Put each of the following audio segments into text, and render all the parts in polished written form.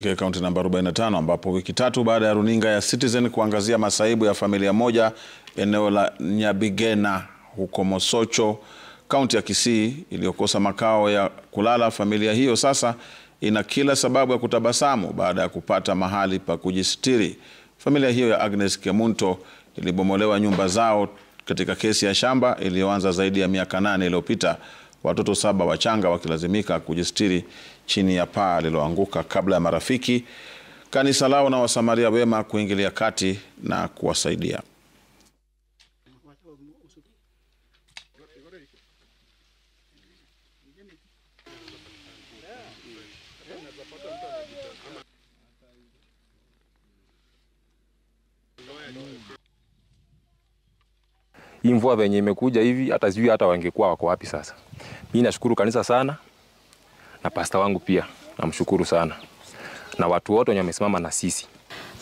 Kaunti namba 45 ambapo wiki tatu baada ya runinga ya Citizen kuangazia masaibu ya familia moja eneo la Nyabigena huko Mosocho, kaunti ya Kisii, iliyokosa makao ya kulala, familia hiyo sasa ina kila sababu ya kutabasamu baada ya kupata mahali pa kujisitiri. Familia hiyo ya Agnes Kemunto ilibomolewa nyumba zao katika kesi ya shamba iliyoanza zaidi ya miaka 8 iliyopita, watoto 7 wachanga wakilazimika kujisitiri chini ya paa lililoanguka kabla ya marafiki, kanisa lao na wasamaria wema kuingilia kati na kuwasaidia. Hii mvua venye imekuja hivi hata sijui hata wangekuwa wako wapi sasa. Mimi nashukuru kanisa sana na pastor wangu pia namshukuru sana na watu wote wenye wamesimama na sisi.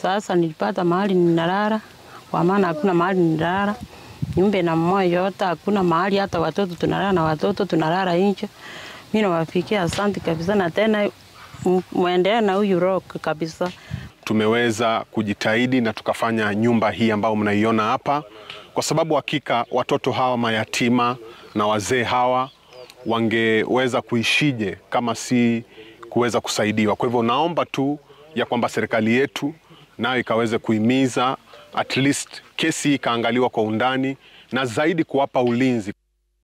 Sasa nilipata mahali ninalala, kwa maana hakuna mahali ninalala. Nyumba na mmoja yote hakuna mahali, hata watoto tunalala na watoto tunalala nje. Mimi nawafikia asante kabisa, na tena muendelee na huyu rock kabisa. Tumeweza kujitahidi na tukafanya nyumba hii ambayo mnaiona hapa, kwa sababu hakika watoto hawa mayatima na wazee hawa wangeweza kuishije kama si kuweza kusaidiwa. Kwa hivyo naomba tu ya kwamba serikali yetu nayo ikaweze kuhimiza at least kesi ikaangaliwa kwa undani na zaidi kuwapa ulinzi.